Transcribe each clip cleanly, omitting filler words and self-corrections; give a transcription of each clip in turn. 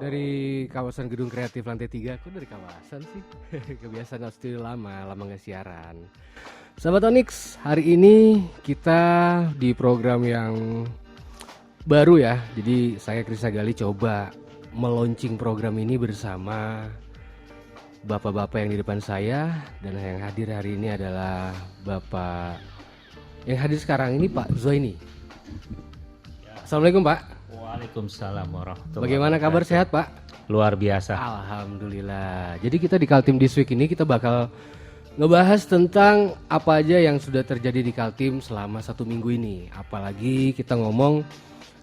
Dari kawasan Gedung Kreatif Lantai 3, kok dari kawasan sih? Kebiasaan studio lama gak siaran. Sahabat Onyx, hari ini kita di program yang baru ya. Jadi saya Krista Gali coba meluncing program ini bersama bapak-bapak yang di depan saya. Dan yang hadir hari ini adalah bapak yang hadir sekarang ini, Pak Zuaini. Assalamualaikum Pak. Waalaikumsalam warahmatullahi wabarakatuh. Bagaimana kabar, sehat Pak? Luar biasa. Alhamdulillah. Jadi kita di Kaltim This Week ini kita bakal ngebahas tentang apa aja yang sudah terjadi di Kaltim selama 1 minggu ini. Apalagi kita ngomong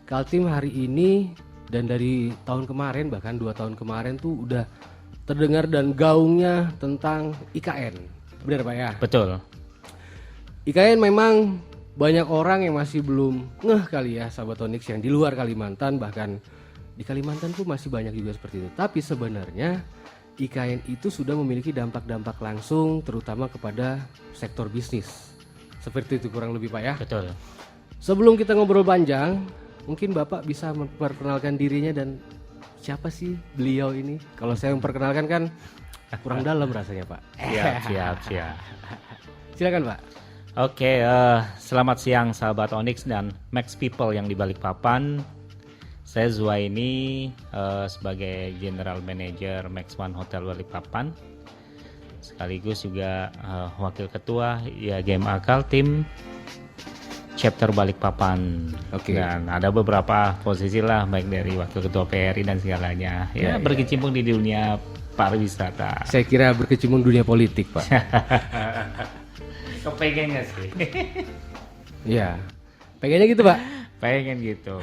Kaltim hari ini dan dari tahun kemarin, bahkan 2 tahun kemarin tuh udah terdengar dan gaungnya tentang IKN. Benar Pak ya? Betul. IKN memang banyak orang yang masih belum ngeh kali ya, sahabat Onyx, yang di luar Kalimantan, bahkan di Kalimantan pun masih banyak juga seperti itu. Tapi sebenarnya IKN itu sudah memiliki dampak-dampak langsung terutama kepada sektor bisnis. Seperti itu kurang lebih Pak ya. Betul. Sebelum kita ngobrol panjang, mungkin Bapak bisa memperkenalkan dirinya dan siapa sih beliau ini? Kalau saya memperkenalkan kan kurang dalam rasanya Pak. Siap. Silakan Pak. Oke, selamat siang sahabat Onyx dan Max People yang di Balikpapan. Saya Zuaini sebagai General Manager Max One Hotel Balikpapan. Sekaligus juga Wakil Ketua IAGMA Kaltim Chapter Balikpapan. Oke. Dan ada beberapa posisi lah, baik dari Wakil Ketua PRI dan segalanya. Ya, berkecimpung di dunia pariwisata. Saya kira berkecimpung dunia politik Pak. Kepengen gak sih? Iya. Pengennya gitu Pak? Pengen gitu.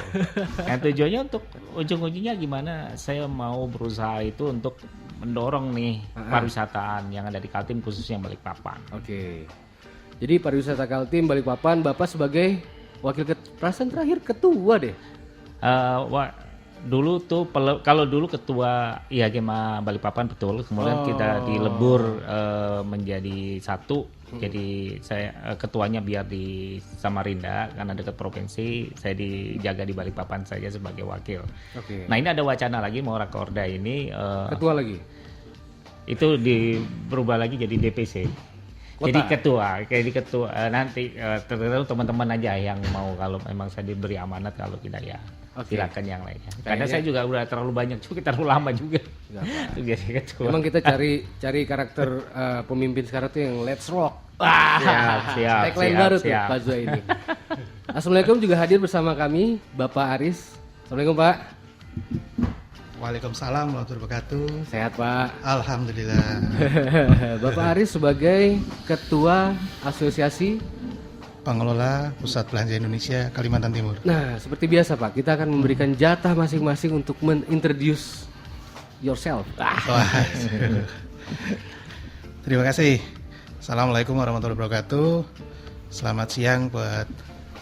Yang tujuannya untuk ujung-ujungnya gimana? Saya mau berusaha itu untuk mendorong nih pariwisataan yang ada di Kaltim, khususnya Balikpapan. Oke. Jadi pariwisata Kaltim Balikpapan, Bapak sebagai perasaan terakhir ketua deh. Dulu tuh kalau dulu ketua IAGMA Balikpapan betul, kemudian kita dilebur menjadi satu. Jadi saya ketuanya biar di Samarinda karena dekat provinsi, saya dijaga di Balikpapan saja sebagai wakil. Oke. Nah ini ada wacana lagi mau Rakorda ini Ketua lagi. itu berubah lagi jadi DPC. Kota. Jadi ketua nanti tergantung teman-teman aja yang mau, kalau memang saya diberi amanat, kalau tidak ya silakan yang lainnya. Karena saya juga udah terlalu banyak juga, terlalu lama juga. Untuk jadi ketua. Memang kita cari karakter pemimpin sekarang tuh yang let's rock. Siap. Tagline baru tuh Pak Zua ini. Assalamualaikum, juga hadir bersama kami Bapak Aris. Assalamualaikum Pak. Waalaikumsalam warahmatullahi wabarakatuh. Sehat Pak. Alhamdulillah. Bapak Aris sebagai Ketua Asosiasi Pengelola Pusat Belanja Indonesia Kalimantan Timur. Nah, seperti biasa Pak, kita akan memberikan jatah masing-masing untuk men-introduce yourself. Wah. Terima kasih. Assalamualaikum warahmatullahi wabarakatuh. Selamat siang buat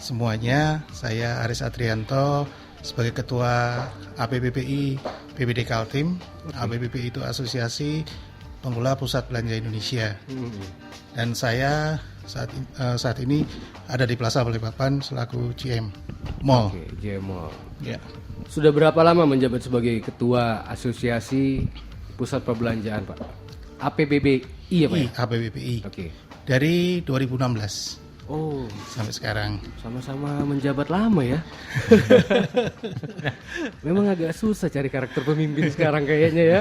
semuanya. Saya Aris Adrianto sebagai Ketua APBPI PBD Kaltim. APBPI itu Asosiasi Pengelola Pusat Belanja Indonesia. Dan saya saat ini ada di Plaza Balikpapan selaku GM Mall. Oke, GM Mall. Ya. Sudah berapa lama menjabat sebagai Ketua Asosiasi Pusat Perbelanjaan Pak? APBPI ya Pak? APBPI. Oke. Dari 2016 Oh, sampai sekarang. sama-sama menjabat lama ya. Memang agak susah cari karakter pemimpin sekarang kayaknya ya.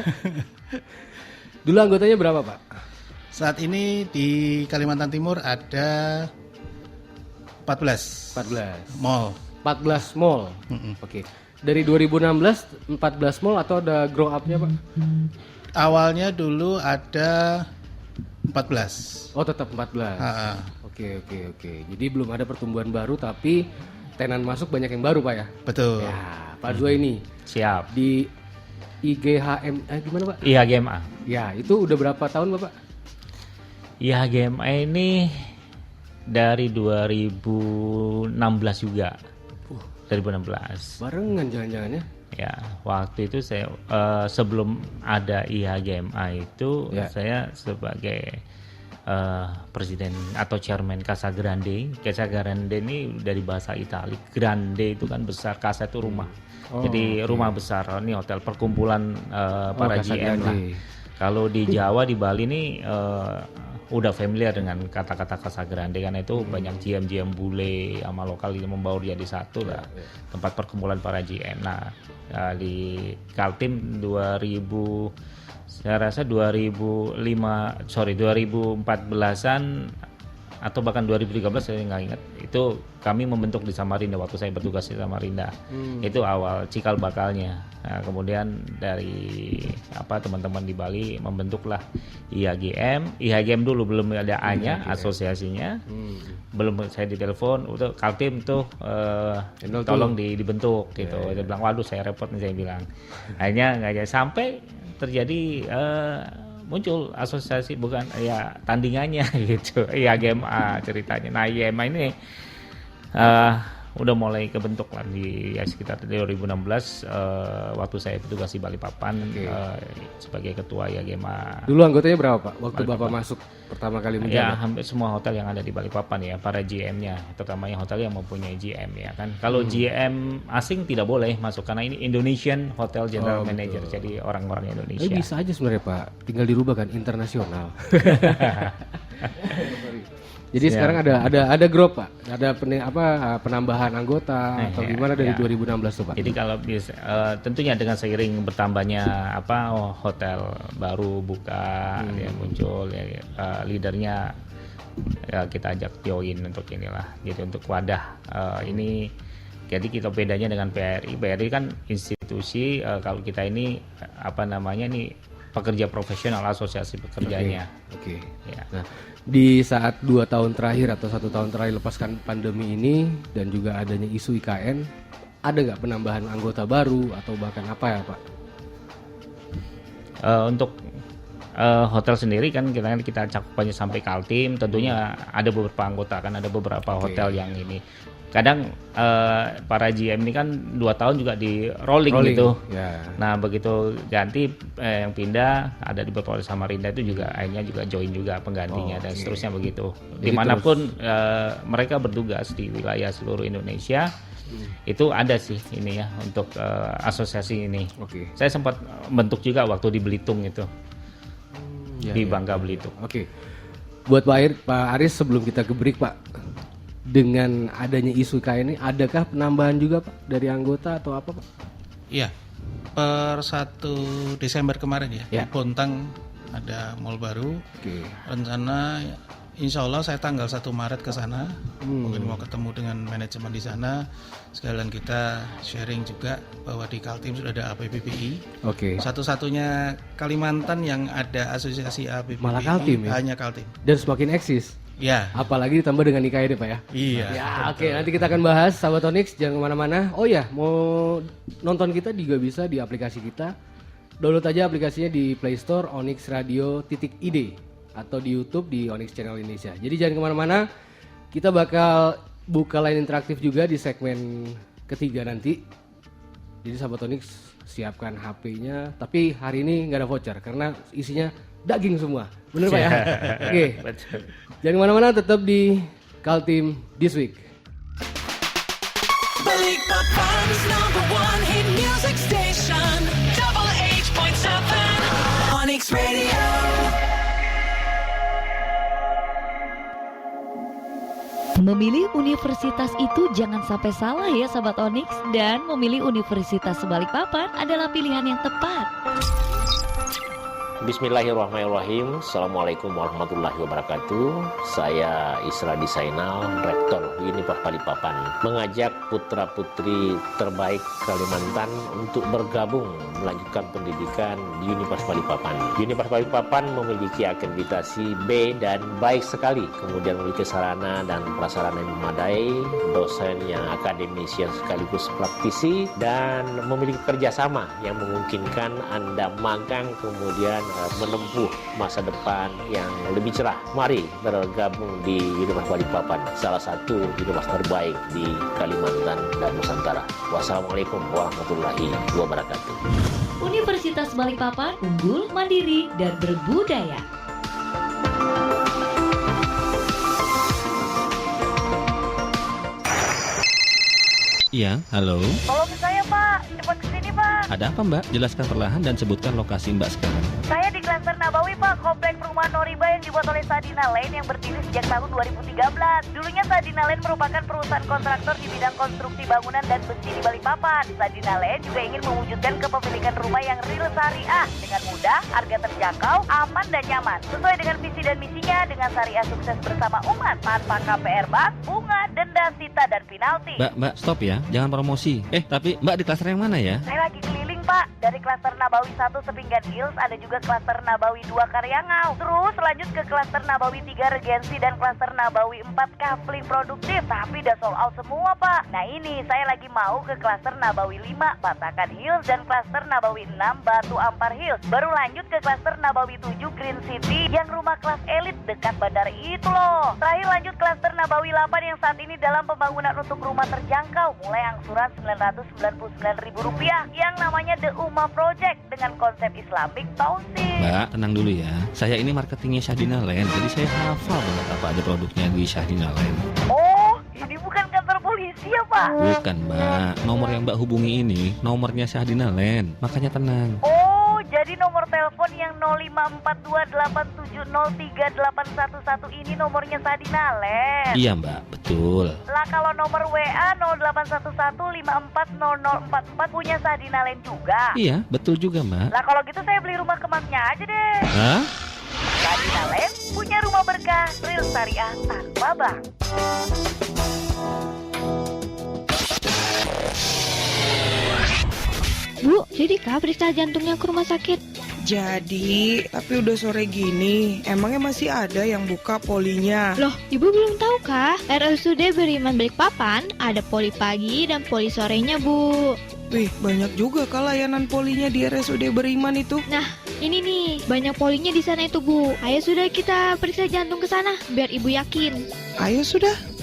Dulu anggotanya berapa Pak? Saat ini di Kalimantan Timur ada 14 mall. 14 mall. Oke. Dari 2016 14 mall atau ada grow up-nya Pak? Awalnya dulu ada 14. Oh, tetap 14. Oke. Jadi belum ada pertumbuhan baru, tapi tenan masuk banyak yang baru Pak ya? Betul. Ya, Pak Zua ini Siap. di IGHM gimana Pak? IAGMA. Ya, itu udah berapa tahun Bapak? IAGMA ini dari 2016 juga. 2016. Barengan jangan-jangan ya? Ya, waktu itu saya sebelum ada IAGMA itu Ya. saya sebagai presiden atau chairman Casa Grande. Casa Grande ini dari bahasa Itali. Grande itu kan besar, Casa itu rumah. Jadi rumah besar. Ini hotel perkumpulan para Casa GM lah. Grande. Kalau di Jawa, di Bali ini udah familiar dengan kata-kata Casa Grande karena itu banyak GM-GM bule sama lokal yang membaur jadi satu lah, tempat perkumpulan para GM. Nah, di Kaltim 2014-an atau bahkan 2013 saya nggak ingat, itu kami membentuk di Samarinda waktu saya bertugas di Samarinda. Itu awal cikal bakalnya. Nah, kemudian dari teman-teman di Bali membentuklah IHGM dulu, belum ada A-nya, asosiasinya. Belum saya ditelepon, udah Kaltim tuh tolong dibentuk gitu. Dia bilang, waduh saya repot nih, saya bilang. Akhirnya nggak jadi, sampai terjadi muncul asosiasi, bukan ya tandingannya gitu. IHGMA ceritanya. Nah, IHGMA ini udah mulai kebentuk lah di sekitar 2016 waktu saya bertugas di Balikpapan sebagai ketua IHGMA. Dulu anggotanya berapa Pak? Waktu Bapak masuk pertama kali menjabat? Ya hampir semua hotel yang ada di Balikpapan ya, para GM-nya, terutamanya hotel yang mempunyai GM ya kan. Kalau GM asing tidak boleh masuk karena ini Indonesian Hotel General Manager, jadi orang-orang Indonesia. Bisa aja sebenarnya Pak, tinggal dirubah kan internasional. Jadi sekarang ada growth Pak, ada penambahan anggota atau gimana dari 2016 tuh Pak? Jadi kalau bisa tentunya dengan seiring bertambahnya hotel baru buka ya muncul ya, leadernya ya, kita ajak join untuk inilah, gitu untuk wadah ini. Jadi kita bedanya dengan PRI. PRI kan institusi, kalau kita ini ini pekerja profesional, asosiasi pekerjanya. Oke. Ya. Nah, di saat 2 tahun terakhir atau 1 tahun terakhir lepaskan pandemi ini dan juga adanya isu IKN, ada nggak penambahan anggota baru atau bahkan apa ya Pak? Untuk hotel sendiri kan kita cakupannya sampai Kaltim, tentunya ada beberapa anggota, kan ada beberapa hotel yang ini. Kadang para GM ini kan 2 tahun juga di rolling gitu. Yeah. Nah begitu ganti yang pindah ada di beberapa Samarinda itu juga akhirnya juga join juga penggantinya dan seterusnya begitu. Jadi Dimanapun mereka bertugas di wilayah seluruh Indonesia itu ada sih ini ya untuk asosiasi ini. Saya sempat bentuk juga waktu di Belitung itu. Di Bangka Belitung. Buat Pak Aris sebelum kita ke break Pak, dengan adanya isu IKN ini, adakah penambahan juga Pak dari anggota atau apa Pak? Iya, per 1 Desember kemarin ya, di Bontang ada mall baru. Rencana insya Allah saya tanggal 1 Maret ke sana, mungkin mau ketemu dengan manajemen di sana. Sekalian kita sharing juga bahwa di Kaltim sudah ada APBPI. Satu-satunya Kalimantan yang ada asosiasi APBPI. Malah Kaltim ya? Hanya Kaltim. Dan semakin eksis. Ya. Apalagi ditambah dengan IKN Pak ya. Iya. Ya, nanti kita akan bahas sahabat Onyx, jangan kemana-mana. Oh ya, mau nonton kita juga bisa di aplikasi kita. Download aja aplikasinya di Play Store Onyx Radio.id atau di YouTube di Onyx Channel Indonesia. Jadi jangan kemana-mana. Kita bakal buka line interaktif juga di segmen ketiga nanti. Jadi sahabat Onyx siapkan HP-nya. Tapi hari ini nggak ada voucher karena isinya daging semua. Bener Pak ya? Jangan kemana-mana, tetap di Kaltim This Week. Balikpapan is #1 hit music station, Double H.7 Onyx Radio. Memilih universitas itu jangan sampai salah ya sahabat Onyx, dan memilih Universitas Balikpapan adalah pilihan yang tepat. Bismillahirrahmanirrahim. Assalamualaikum warahmatullahi wabarakatuh. Saya Isra Disainal, Rektor Universitas Balikpapan, mengajak putra-putri terbaik Kalimantan untuk bergabung melanjutkan pendidikan di Universitas Balikpapan. Universitas Balikpapan memiliki akreditasi B dan baik sekali, kemudian memiliki sarana dan prasarana yang memadai, dosen yang akademisi yang sekaligus praktisi, dan memiliki kerjasama yang memungkinkan Anda magang kemudian menempuh masa depan yang lebih cerah. Mari bergabung di Universitas Balikpapan, salah satu universitas terbaik di Kalimantan dan Nusantara. Wassalamualaikum warahmatullahi wabarakatuh. Universitas Balikpapan unggul, mandiri, dan berbudaya. Iya, halo. Tolong saya Pak, cepat kesini Pak. Ada apa Mbak? Jelaskan perlahan dan sebutkan lokasi Mbak sekarang. Saya di Klaster Nabawi Pak, komplek perumahan Noriba yang dibuat oleh Sadina Lane yang berdiri sejak tahun 2013. Dulunya Sadina Lane merupakan perusahaan kontraktor di bidang konstruksi bangunan dan besi di Balikpapan. Sadina Lane juga ingin mewujudkan kepemilikan rumah yang real syariah dengan mudah, harga terjangkau, aman dan nyaman. Sesuai dengan visi dan misinya dengan syariah sukses bersama umat tanpa KPR bank, bunga, denda, sita dan penalti. Mbak, stop ya. Jangan promosi. Tapi Mbak di klaster yang mana ya? Saya lagi keliling Pak, dari Klaster Nabawi 1 Sepinggan Hills, ada juga Klaster Nabawi 2 Karyangau. Terus lanjut ke Klaster Nabawi 3 Regensi dan Klaster Nabawi 4 Kafling Produktif. Tapi udah sold out semua Pak. Nah ini, saya lagi mau ke Klaster Nabawi 5 Batakan Hills dan Klaster Nabawi 6 Batu Ampar Hills. Baru lanjut ke Klaster Nabawi 7 Green City yang rumah kelas elit dekat bandara itu loh. Terakhir lanjut Klaster Nabawi 8 yang saat ini dalam pembangunan untuk rumah terjangkau mulai angsuran Rp999.000 yang namanya The Uma Project dengan konsep Islamic Township. Mbak, tenang dulu ya. Saya ini marketingnya Syahdina Land, jadi saya hafal banget apa aja produknya di Syahdina Land. Oh, ini bukan kantor polisi ya Pak? Bukan Mbak, nomor yang Mbak hubungi ini nomornya Syahdina Land, makanya tenang. Oh, jadi nomor telepon yang 054287038111 ini nomornya Sadina Land. Iya Mbak, betul. Lah kalau nomor WA 0811540044 punya Sadina Land juga. Iya, betul juga Mbak. Lah kalau gitu saya beli rumah ke Masnya aja deh. Hah? Sadina Land punya rumah berkah, real syariah tanpa bank. Bu, jadi kah periksa jantungnya ke rumah sakit? Jadi, tapi udah sore gini, emangnya masih ada yang buka polinya? Loh, Ibu belum tahu kah? RSUD Beriman Balikpapan ada poli pagi dan poli sorenya, Bu. Wih, banyak juga kah layanan polinya di RSUD Beriman itu? Nah, ini nih, banyak polinya di sana itu, Bu. Ayo sudah kita periksa jantung ke sana, biar Ibu yakin. Ayo sudah.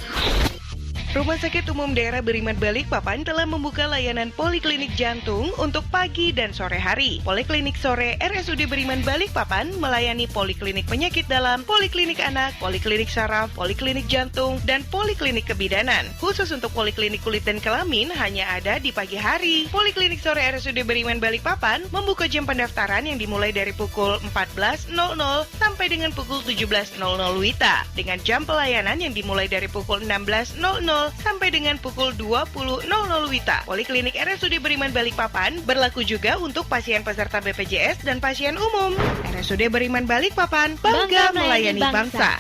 Rumah Sakit Umum Daerah Beriman Balikpapan telah membuka layanan poliklinik jantung untuk pagi dan sore hari. Poliklinik sore RSUD Beriman Balikpapan melayani poliklinik penyakit dalam, poliklinik anak, poliklinik saraf, poliklinik jantung, dan poliklinik kebidanan. Khusus untuk poliklinik kulit dan kelamin hanya ada di pagi hari. Poliklinik sore RSUD Beriman Balikpapan membuka jam pendaftaran yang dimulai dari pukul 14.00 sampai dengan pukul 17.00 WITA, dengan jam pelayanan yang dimulai dari pukul 16.00 sampai dengan pukul 20.00 WITA. Poliklinik RSUD Beriman Balikpapan berlaku juga untuk pasien peserta BPJS dan pasien umum. RSUD Beriman Balikpapan, bangga melayani bangsa.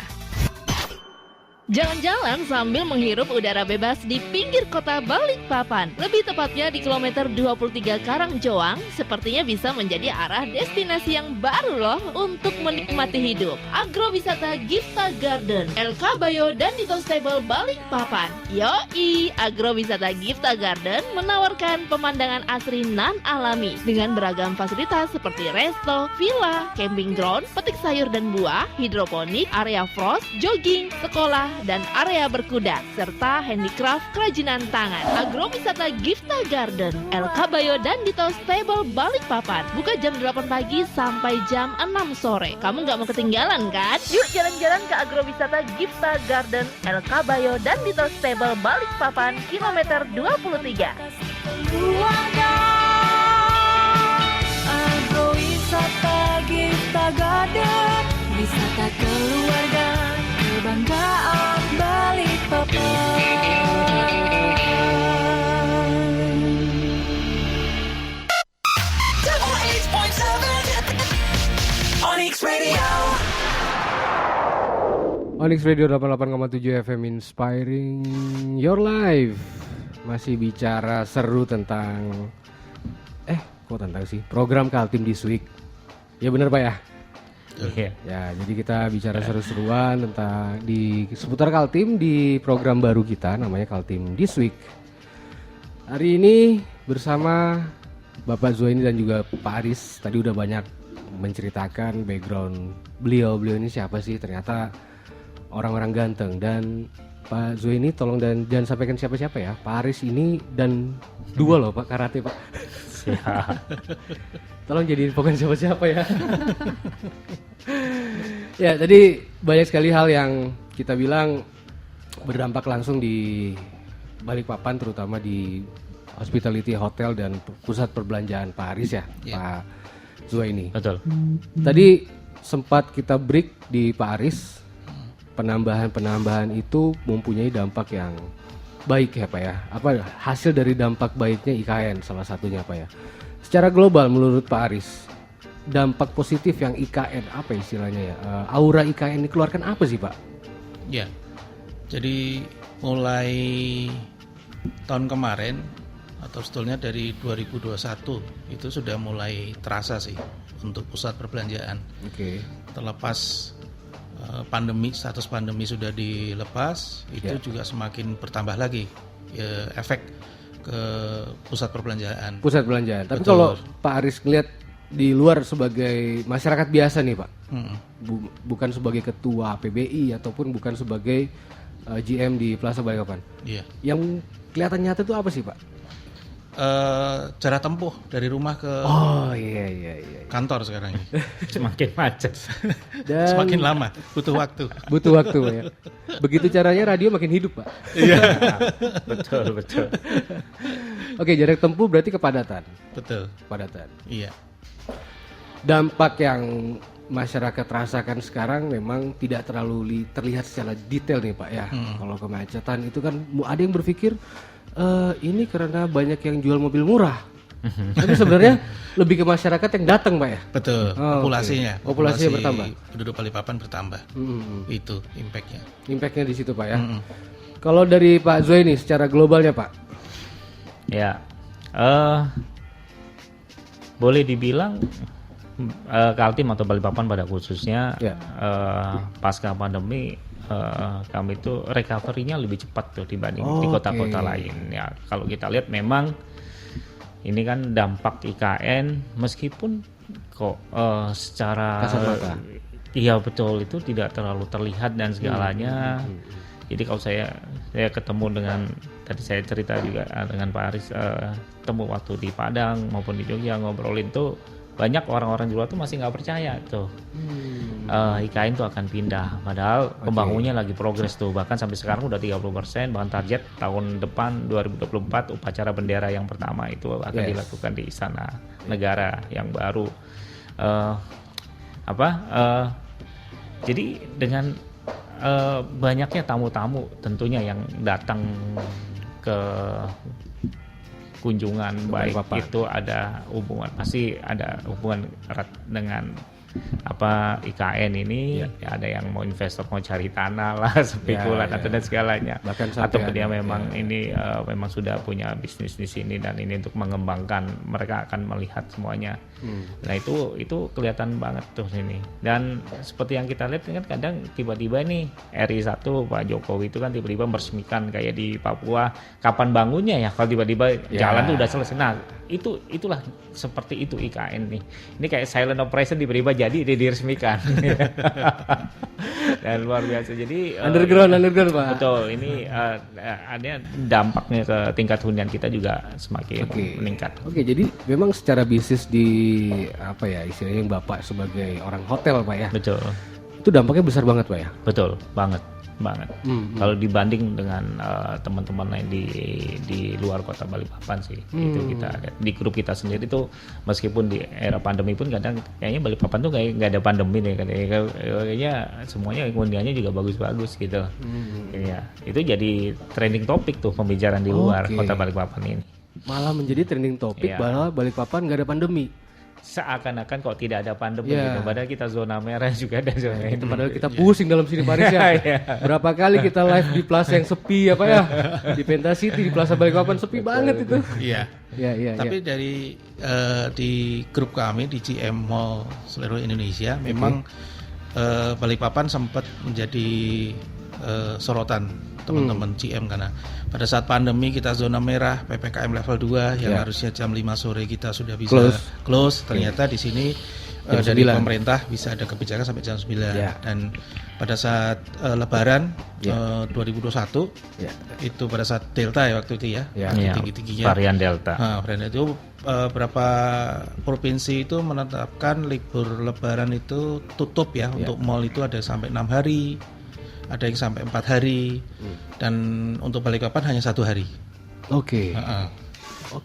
Jalan-jalan sambil menghirup udara bebas di pinggir kota Balikpapan. Lebih tepatnya di kilometer 23 Karangjoang, sepertinya bisa menjadi arah destinasi yang baru loh untuk menikmati hidup. Agrowisata Gifta Garden, El Caballo dan Dito Stable Balikpapan. Yoi, Agrowisata Gifta Garden menawarkan pemandangan asri nan alami dengan beragam fasilitas seperti resto, villa, camping ground, petik sayur dan buah, hidroponik, area frost, jogging, sekolah, dan area berkuda, serta handicraft kerajinan tangan. Agrowisata Gifta Garden, El Caballo dan Dito Stable Balikpapan. Buka jam 8 pagi sampai jam 6 sore. Kamu nggak mau ketinggalan kan? Yuk jalan-jalan ke Agrowisata Gifta Garden, El Caballo dan Dito Stable Balikpapan, kilometer 23. Agrowisata Gifta Garden, wisata keluarga, kebanggaan Balikpapan. Double 8.7 Onyx Radio. Onyx Radio 88,7 FM Inspiring Your Life. Masih bicara seru tentang kok tentang sih program Kaltim This Week. Ya benar Pak ya? Ya, jadi kita bicara seru-seruan tentang di seputar Kaltim di program baru kita namanya Kaltim This Week. Hari ini bersama Bapak Zuhaini dan juga Pak Aris. Tadi udah banyak menceritakan background beliau ini siapa sih, ternyata orang-orang ganteng. Dan Pak Zuhaini tolong dan jangan sampaikan siapa-siapa ya. Pak Aris ini dan dua loh Pak, karate Pak. Tolong jadiin pokoknya siapa-siapa ya. Ya, tadi banyak sekali hal yang kita bilang berdampak langsung di Balikpapan, terutama di hospitality hotel dan pusat perbelanjaan Pak Aris ya, Pak Zuhaini. Betul. Tadi sempat kita break di Pak Aris, penambahan itu mempunyai dampak yang baik ya Pak ya. Apa hasil dari dampak baiknya IKN salah satunya Pak ya. Secara global menurut Pak Aris, dampak positif yang IKN apa istilahnya ya? Aura IKN dikeluarkan apa sih Pak? Ya, jadi mulai tahun kemarin atau sebetulnya dari 2021 itu sudah mulai terasa sih untuk pusat perbelanjaan. Oke. Terlepas pandemi, status pandemi sudah dilepas, itu juga semakin bertambah lagi efek ke pusat perbelanjaan. Pusat perbelanjaan. Tapi Betul. kalau Pak Aris ngelihat di luar sebagai masyarakat biasa nih Pak, bukan sebagai ketua PBI ataupun bukan sebagai GM di Plaza Balikpapan. Iya. Yang kelihatan nyata itu apa sih Pak? Jarak tempuh dari rumah ke kantor sekarang ini semakin macet dan semakin lama, butuh waktu Pak ya. Begitu caranya radio makin hidup Pak. Iya. betul. Oke, jarak tempuh berarti kepadatan. Betul. Kepadatan. Iya. Dampak yang masyarakat rasakan sekarang memang tidak terlalu terlihat secara detail nih Pak ya. Kalau kemacetan itu kan ada yang berpikir ini karena banyak yang jual mobil murah. Tapi sebenarnya lebih ke masyarakat yang datang Pak ya. Betul. Populasinya bertambah. Penduduk Balikpapan bertambah. Itu impactnya. Impactnya di situ Pak ya. Kalau dari Pak Zuhaini secara globalnya Pak? Ya, boleh dibilang Kaltim atau Balikpapan pada khususnya pasca pandemi kami itu recovery-nya lebih cepat tuh dibanding di kota-kota lain. Ya, kalau kita lihat memang ini kan dampak IKN meskipun kok secara kasat mata. Iya betul, itu tidak terlalu terlihat dan segalanya. Jadi kalau saya ketemu dengan, tadi saya cerita juga dengan Pak Aris, ketemu waktu di Padang maupun di Jogja ngobrolin tuh banyak orang-orang di luar tuh masih nggak percaya tuh IKN tuh akan pindah, padahal pembangunannya lagi progres tuh, bahkan sampai sekarang udah 30%, bahkan target tahun depan 2024 upacara bendera yang pertama itu akan dilakukan di Istana Negara yang baru. Jadi dengan banyaknya tamu-tamu tentunya yang datang ke kunjungan baik itu ada hubungan, pasti ada hubungan erat dengan IKN ini. Ada yang mau investor mau cari tanah lah, spekulan atau dan segalanya, atau dia memang ini memang sudah punya bisnis di sini dan ini untuk mengembangkan, mereka akan melihat semuanya. Nah itu kelihatan banget tuh sini. Dan seperti yang kita lihat kan kadang tiba-tiba nih RI1 Pak Jokowi itu kan tiba-tiba meresmikan kayak di Papua, kapan bangunnya ya kalau tiba-tiba jalan tuh udah selesai. Nah itulah seperti itu IKN nih. Ini kayak silent operation tiba-tiba jadi diresmikan. Dan luar biasa. Jadi underground Pak. Betul. Ini ada dampaknya ke tingkat hunian kita juga semakin meningkat. Oke, jadi memang secara bisnis di istilahnya yang Bapak sebagai orang hotel Pak ya. Betul. Itu dampaknya besar banget Pak ya. Betul, banget. Kalau dibanding dengan teman-teman lain di luar kota Balikpapan sih, itu kita ada di grup kita sendiri tuh, meskipun di era pandemi pun kadang kayaknya Balikpapan tuh kayak nggak ada pandemi nih, kayaknya semuanya huniannya juga bagus-bagus gitu. Ya, itu jadi trending topik tuh pembicaraan di luar kota Balikpapan ini. Malah menjadi trending topik bahwa Balikpapan nggak ada pandemi. Seakan-akan kok tidak ada pandemi gitu. Padahal kita zona merah juga ada zona ini. Padahal kita pusing dalam sini Paris ya. Berapa kali kita live di plaza yang sepi ya Pak ya. Di Pentasiti, di Plaza Balikpapan sepi banget itu. Iya. Tapi dari di grup kami di GM Mall seluruh Indonesia memang Balikpapan sempat menjadi sorotan teman-teman GM, karena pada saat pandemi kita zona merah, PPKM level 2 yang harusnya jam 5 sore kita sudah bisa close. Ternyata di sini dari pemerintah bisa ada kebijakan sampai jam 9. Dan pada saat Lebaran 2021 itu pada saat Delta ya waktu itu tinggi-tingginya varian Delta. Varian itu beberapa provinsi itu menetapkan libur Lebaran itu tutup ya, untuk mall itu ada sampai 6 hari. ada yang sampai 4 hari, dan untuk Balikpapan hanya 1 hari. Oke.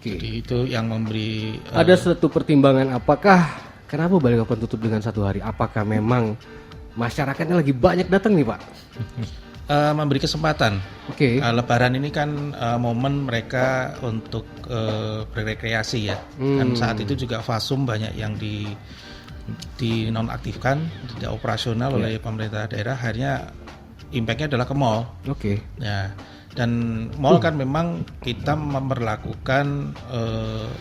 Jadi itu yang memberi. Ada suatu pertimbangan apakah kenapa Balikpapan tutup dengan 1 hari? Apakah memang masyarakatnya lagi banyak datang nih Pak? Memberi kesempatan. Oke. Lebaran ini kan momen mereka untuk berrekreasi ya. Dan saat itu juga Fasum banyak yang dinonaktifkan, tidak operasional oleh pemerintah daerah. Akhirnya impact-nya adalah ke mall. Oke. Ya. Dan mall kan memang kita memperlakukan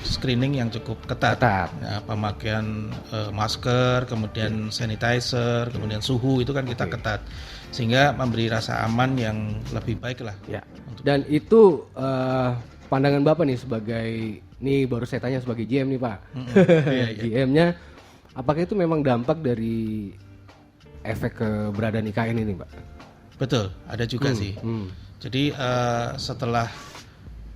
screening yang cukup ketat. Ya, pemakaian masker, kemudian sanitizer, kemudian suhu itu kan kita ketat, sehingga memberi rasa aman yang lebih baik lah. Ya. Dan itu pandangan Bapak nih sebagai, nih baru saya tanya sebagai GM nih Pak. GM-nya, apakah itu memang dampak dari efek keberadaan IKN ini Pak? Betul, ada juga sih. Jadi setelah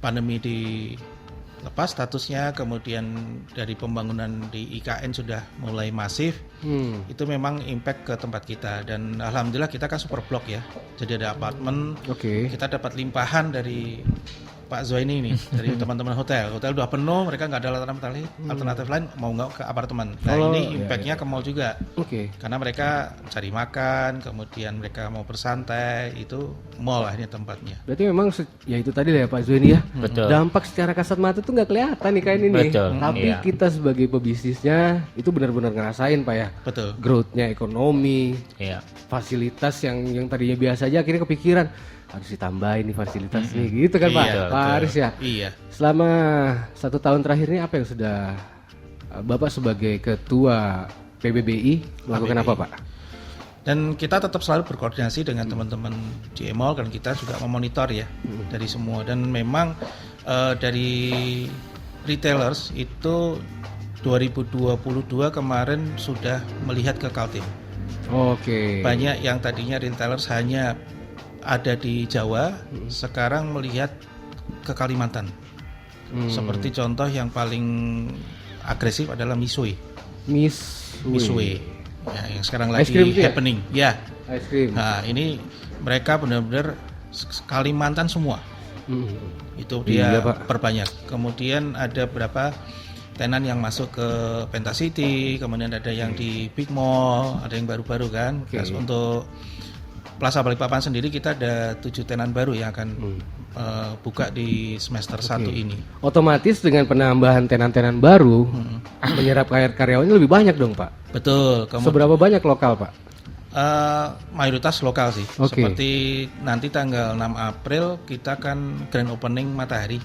pandemi dilepas statusnya, kemudian dari pembangunan di IKN sudah mulai masif, itu memang impact ke tempat kita. Dan alhamdulillah kita kan super blok ya, jadi ada apartemen, kita dapat limpahan dari Pak Zuaini ini, dari teman-teman hotel udah penuh, mereka nggak ada alternatif lain, mau nggak ke apartemen. Nah ini impactnya ke mall juga, karena mereka cari makan, kemudian mereka mau bersantai, itu mall lah ini tempatnya. Berarti memang ya itu tadi lah ya Pak Zuaini ya. Betul. Dampak secara kasat mata tuh nggak kelihatan nih kayak ini. Betul. Tapi kita sebagai pebisnisnya itu benar-benar ngerasain Pak ya. Betul. Growth-nya ekonomi, fasilitas yang tadinya biasa aja akhirnya kepikiran harus ditambahin nih fasilitas nih, gitu kan Pak? Pak Aris ya. Iya. Selama 1 tahun terakhir ini apa yang sudah Bapak sebagai ketua PBBI melakukan apa Pak? Dan kita tetap selalu berkoordinasi dengan teman-teman di mall, dan kita juga memonitor ya dari semua. Dan memang dari retailers itu 2022 kemarin sudah melihat ke Kaltim. Banyak yang tadinya retailers hanya ada di Jawa, sekarang melihat ke Kalimantan. Seperti contoh yang paling agresif adalah Misue. Ya, yang sekarang lagi happening. Ya. Nah, ini mereka benar-benar Kalimantan semua. Itu dia perbanyak. Kemudian ada berapa tenan yang masuk ke Pentacity, kemudian ada yang di Big Mall, ada yang baru-baru kan. Terus untuk Plaza Balikpapan sendiri kita ada 7 tenan baru yang akan buka di semester 1 ini. Otomatis dengan penambahan tenan-tenan baru menyerap karyawannya lebih banyak dong Pak? Betul. Seberapa banyak lokal Pak? Mayoritas lokal sih. Seperti nanti tanggal 6 April kita kan grand opening Matahari.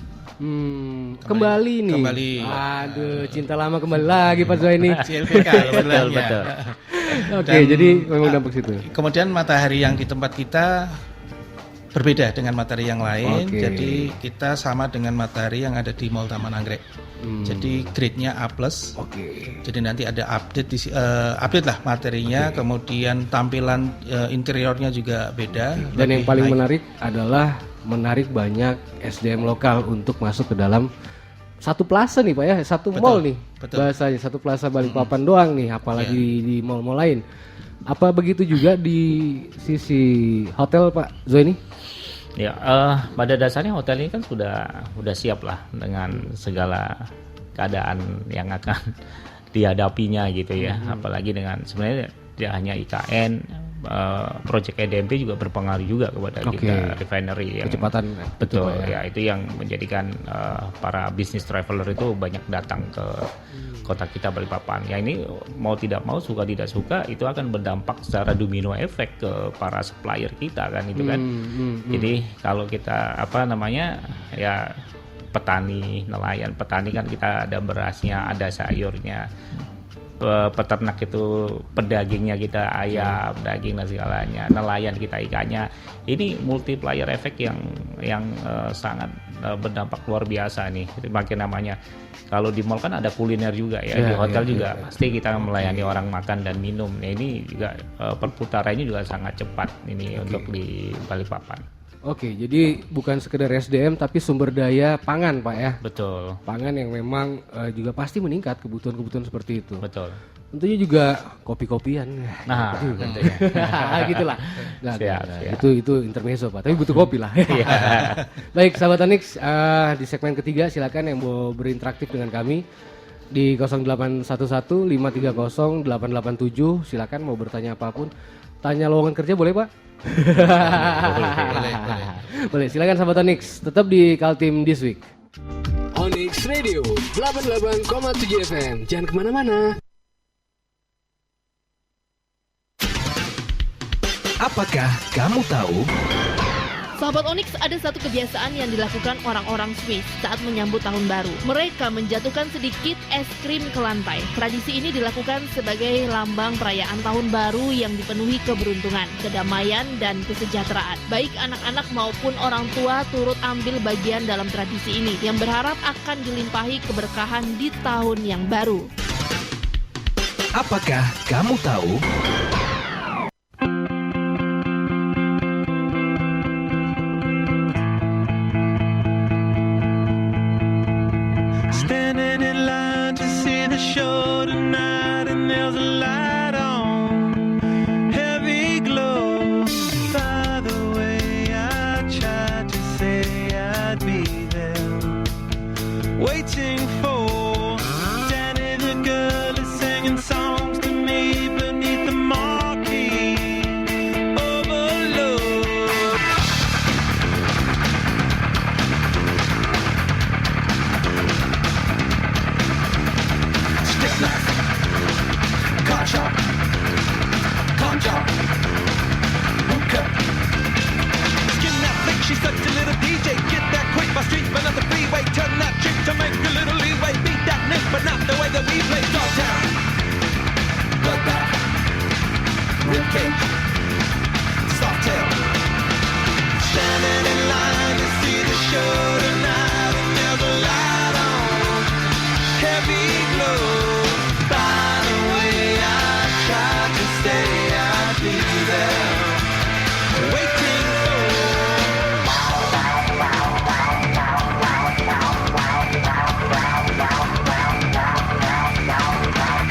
Kembali nih. Aduh, cinta lama kembali lagi Pak Zuaini. CLBK betul. Oke, jadi memang dampak situ. Kemudian Matahari yang di tempat kita berbeda dengan Matahari yang lain. Jadi kita sama dengan Matahari yang ada di Mall Taman Anggrek. Jadi grade-nya A+. Jadi nanti ada update lah materinya, kemudian tampilan interiornya juga beda. Dan yang paling menarik adalah menarik banyak SDM lokal untuk masuk ke dalam satu plaza nih Pak ya, satu mall nih. Bahasanya satu plaza Balikpapan doang nih, apalagi di mall-mall lain. Apa begitu juga di sisi hotel Pak Zuaini? Ya, pada dasarnya hotel ini kan sudah siap lah dengan segala keadaan yang akan dihadapinya gitu ya. Apalagi dengan sebenarnya tidak hanya IKN, Project EDMP juga berpengaruh juga kepada kita refinery yang kecepatan. Betul ya, itu yang menjadikan para bisnis traveler itu banyak datang ke kota kita Balikpapan. Ya ini mau tidak mau, suka tidak suka, itu akan berdampak secara domino efek ke para supplier kita kan itu kan. Jadi kalau kita ya petani, nelayan, petani kan kita ada berasnya, ada sayurnya. Peternak itu pedagingnya kita ayam, daging dan segalanya, nelayan kita ikannya. Ini multiplier efek yang sangat berdampak luar biasa nih. Makin namanya kalau di mall kan ada kuliner juga ya, di hotel juga pasti kita melayani orang makan dan minum. Nah, ini juga perputarannya juga sangat cepat ini untuk di Balikpapan. Oke, jadi bukan sekedar SDM tapi sumber daya pangan Pak ya. Betul. Pangan yang memang juga pasti meningkat, kebutuhan-kebutuhan seperti itu. Betul. tentunya juga kopi-kopian. Nah, tentunya. Gitulah. Nah, Siap. itu intermezzo Pak, tapi butuh kopi lah. Baik, sahabat Onyx, di segmen ketiga silakan yang mau berinteraktif dengan kami di 0811 530 887. Silakan mau bertanya apapun. Tanya lowongan kerja boleh Pak? Boleh. Silakan sahabat Onyx, tetap di Kaltim This Week. Onyx Radio 88,7 FM. Jangan kemana-mana. Apakah kamu tahu? Sahabat Onyx, ada satu kebiasaan yang dilakukan orang-orang Swiss saat menyambut tahun baru. Mereka menjatuhkan sedikit es krim ke lantai. Tradisi ini dilakukan sebagai lambang perayaan tahun baru yang dipenuhi keberuntungan, kedamaian, dan kesejahteraan. Baik anak-anak maupun orang tua turut ambil bagian dalam tradisi ini yang berharap akan dilimpahi keberkahan di tahun yang baru. Apakah kamu tahu? Standing in line to see the show tonight, and there's a light on, heavy glow. By the way, I tried to say I'd be there, waiting for Danny the girl is singing songs to me beneath the marquee. Overload. Stick knife, car chop, con job, hookah. Skin that flick, she's such a little DJ. Get that quick, my street, but not the freeway. Turn that trick to make a little leeway. Beat that nick, but not the way that we play. Dogtown, bloodbath, ribcage, soft tail. Standing in line to see the show tonight, and there's a light on, heavy glow. By the way, I tried to say I'd be there, waiting for.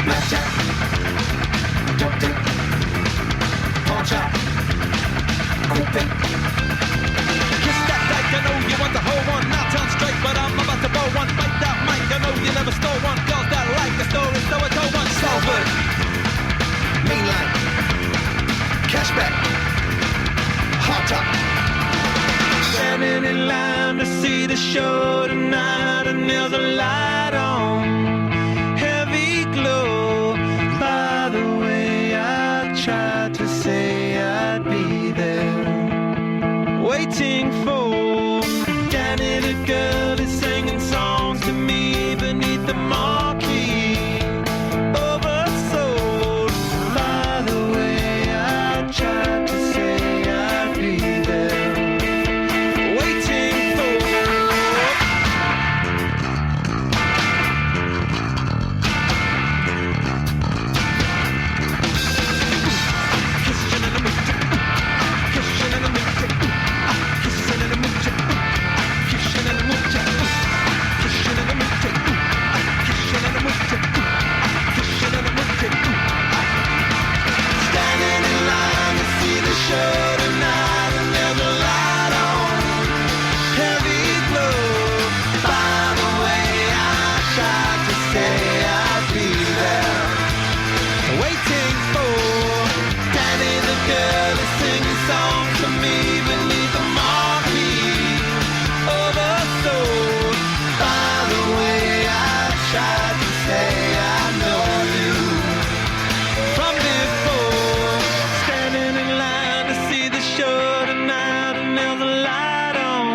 Blackjack, dope dick, pawn shop, quick. Kiss that dyke, I know you want the whole one. Now turn straight, but I'm about to blow one. Bite that mic, I know you never stole one. Girls that like the story, so I told one. Salford, mainline, cashback, hot top. Standing in line to see the show tonight, and there's a light on, heavy glow. By the way, I tried to say I'd be there, waiting for Danny the girl is singing songs to me beneath the marquee. Oversold. By the way, I tried to say I'd be there, waiting for. Standing in line to see the show tonight, and there's a light on, heavy glow. By the way, I tried to say I'd be there, waiting for Danny the girl is singing songs to me beneath the marquee. Oversold. By the way, I tried to say I know you from before. Standing in line to see the show tonight, and there's a light on,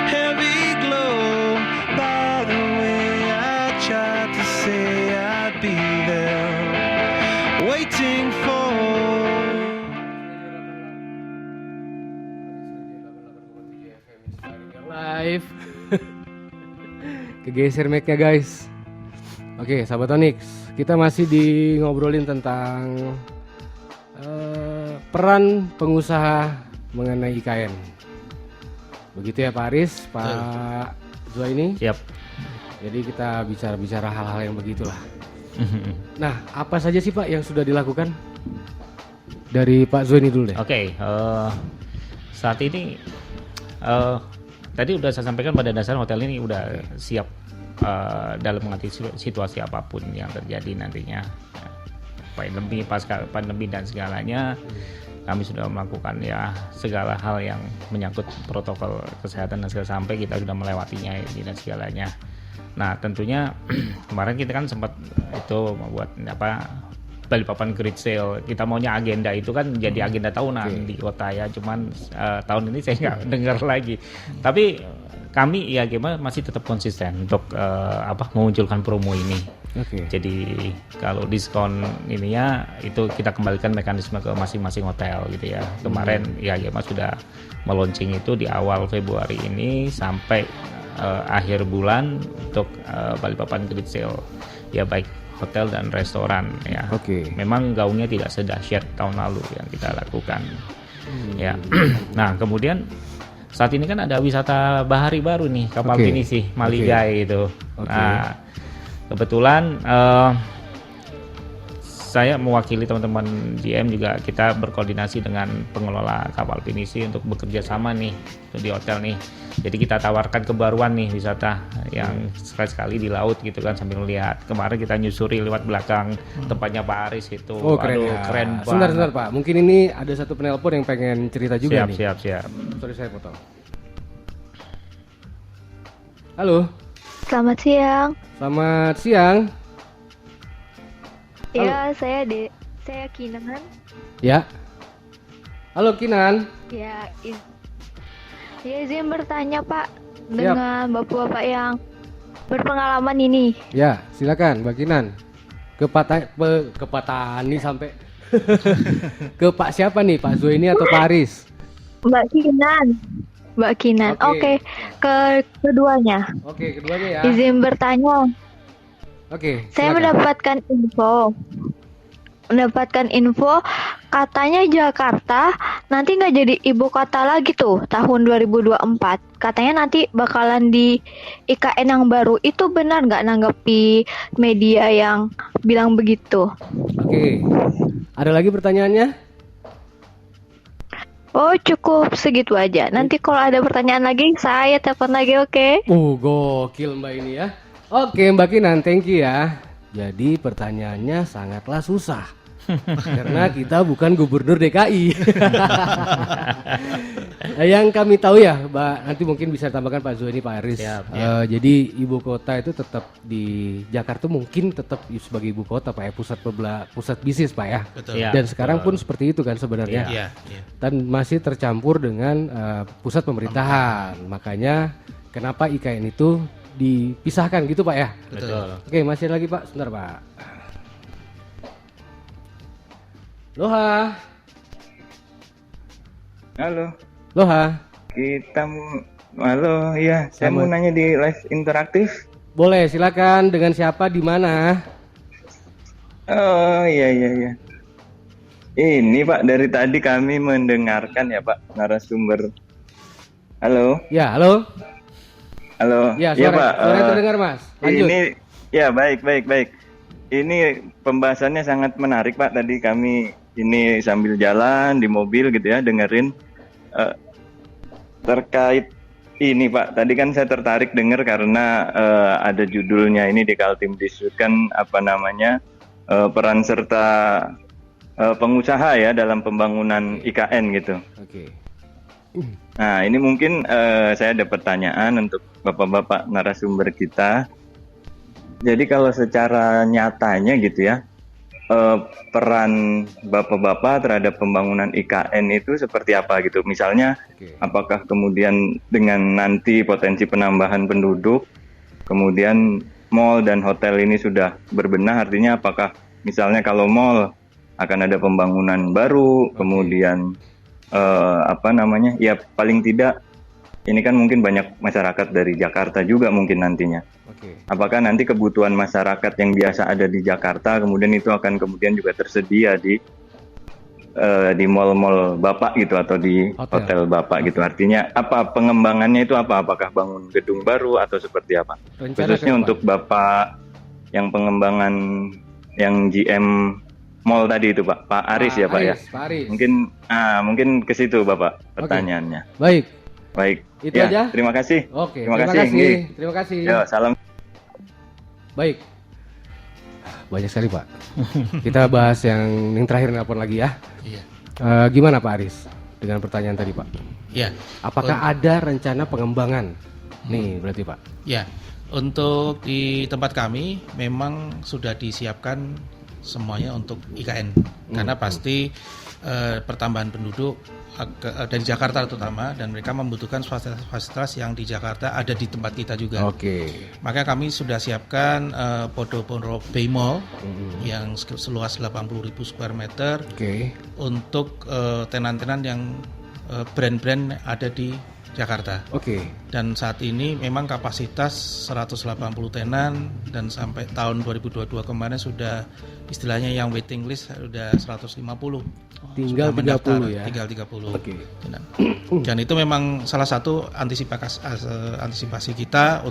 heavy glow. By the way, I tried to say I'd be there, waiting for. Live. Kegeser mic-nya guys. Oke, sahabat Onyx, kita masih di ngobrolin tentang peran pengusaha mengenai IKN. Begitu ya Pak Aris, Pak Zuhaini. Siap. Jadi kita bicara hal-hal yang begitulah. Nah, apa saja sih Pak yang sudah dilakukan? Dari Pak Zueni dulu deh. Oke, saat ini tadi udah saya sampaikan pada dasar hotel ini udah siap dalam mengatasi situasi apapun yang terjadi nantinya, pandemi, pasca pandemi dan segalanya. Kami sudah melakukan ya segala hal yang menyangkut protokol kesehatan dan segala, sampai kita sudah melewatinya ini dan segalanya. Nah tentunya kemarin kita kan sempat itu membuat Balikpapan Great Sale. Kita maunya agenda itu kan jadi agenda tahunan di kota ya. Cuman tahun ini saya nggak dengar lagi. Tapi kami IAGMA masih tetap konsisten untuk memunculkan promo ini. Jadi kalau diskon ininya itu kita kembalikan mekanisme ke masing-masing hotel gitu ya. Kemarin IAGMA sudah meluncing itu di awal Februari ini sampai akhir bulan untuk Balikpapan Great Sale. Ya baik hotel dan restoran ya. Memang gaungnya tidak sedahsyat tahun lalu yang kita lakukan. Ya. Nah, kemudian saat ini kan ada wisata bahari baru nih, kapal pinisi Maligai itu. Nah, kebetulan saya mewakili teman-teman GM juga, kita berkoordinasi dengan pengelola kapal pinisi untuk bekerja sama nih di hotel nih. Jadi kita tawarkan kebaruan nih wisata yang sekali-sekali di laut gitu kan, sambil lihat. Kemarin kita nyusuri lewat belakang tempatnya Pak Aris itu. Oh, keren. Aduh, keren banget. Sebentar Pak, mungkin ini ada satu penelpon yang pengen cerita juga nih. Siap. Sorry saya potong. Halo. Selamat siang. Selamat siang. Ya, saya Kinan. Ya. Halo Kinan. Ya, izin bertanya Pak dengan bapak-bapak yang berpengalaman ini. Ya, silakan Mbak Kinan. Ke Pak Tani sampai ke Pak siapa nih? Pak Zueni atau Pak Aris? Mbak Kinan. Oke. Keduanya. Oke, keduanya ya. Izin bertanya. Oke. Saya mendapatkan info katanya Jakarta nanti nggak jadi ibu kota lagi tuh tahun 2024. Katanya nanti bakalan di IKN yang baru. Itu benar nggak, nanggapi media yang bilang begitu? Oke. Ada lagi pertanyaannya? Oh, cukup segitu aja. Nanti kalau ada pertanyaan lagi saya telepon lagi, oke? Gokil Mbak ini ya. Oke Mbak Kinan, thank you ya. Jadi pertanyaannya sangatlah susah karena kita bukan gubernur DKI. Yang kami tahu ya, Mbak, nanti mungkin bisa tambahkan Pak Zueni, Pak Aris. Jadi ibu kota itu tetap di Jakarta, mungkin tetap sebagai ibu kota Pak ya, pusat bisnis Pak ya. Betul. Dan sekarang pun seperti itu kan sebenarnya. Dan masih tercampur dengan pusat pemerintahan. Makanya kenapa IKN itu dipisahkan gitu Pak ya. Betul. Oke, masih lagi Pak, sebentar Pak. Loha. Halo. Loha. Halo, iya. Saya mau nanya di live interaktif. Boleh, silakan. Dengan siapa, di mana? Oh, iya. Ini Pak, dari tadi kami mendengarkan ya Pak, narasumber. Halo. Ya, halo. Halo. Ya, Iya Pak. Suara terdengar Mas. Lanjut. Ini, ya baik. Ini pembahasannya sangat menarik Pak. Tadi kami ini sambil jalan di mobil gitu ya, dengerin terkait ini Pak. Tadi kan saya tertarik dengar karena ada judulnya ini di Kaltim disebutkan peran serta pengusaha ya dalam pembangunan IKN gitu. Nah ini mungkin saya ada pertanyaan untuk bapak-bapak narasumber kita. Jadi kalau secara nyatanya gitu ya, peran bapak-bapak terhadap pembangunan IKN itu seperti apa gitu? Misalnya apakah kemudian dengan nanti potensi penambahan penduduk, kemudian mall dan hotel ini sudah berbenah, artinya apakah misalnya kalau mall akan ada pembangunan baru, kemudian ya paling tidak ini kan mungkin banyak masyarakat dari Jakarta juga mungkin nantinya. Apakah nanti kebutuhan masyarakat yang biasa ada di Jakarta kemudian itu akan kemudian juga tersedia di mall-mall Bapak gitu atau di hotel Bapak gitu. Artinya apa pengembangannya itu apa? Apakah bangun gedung baru atau seperti apa? Khususnya untuk Bapak yang pengembangan yang GM Mall tadi itu Pak Aris ya Pak ya. Pak Aris. Mungkin ke situ Bapak pertanyaannya. Baik. Itu ya, aja. Terima kasih. Oke. Terima kasih. Terima kasih. Yo, salam. Baik. Banyak sekali Pak. Kita bahas yang terakhir nelpon lagi ya. Iya. Gimana Pak Aris dengan pertanyaan tadi Pak? Ya. Apakah ada rencana pengembangan? Nih berarti Pak. Ya. Untuk di tempat kami memang sudah disiapkan semuanya untuk IKN karena pasti pertambahan penduduk dari Jakarta terutama, dan mereka membutuhkan fasilitas yang di Jakarta ada di tempat kita juga. Maka kami sudah siapkan Podo Bay Mall yang seluas 80.000 square meter untuk tenan-tenan yang brand-brand ada di Jakarta. Dan saat ini memang kapasitas 180 tenan, dan sampai tahun 2022 kemarin sudah istilahnya yang waiting list sudah 150. Tinggal 30 ya. Tinggal 30. Dan itu memang salah satu antisipasi kita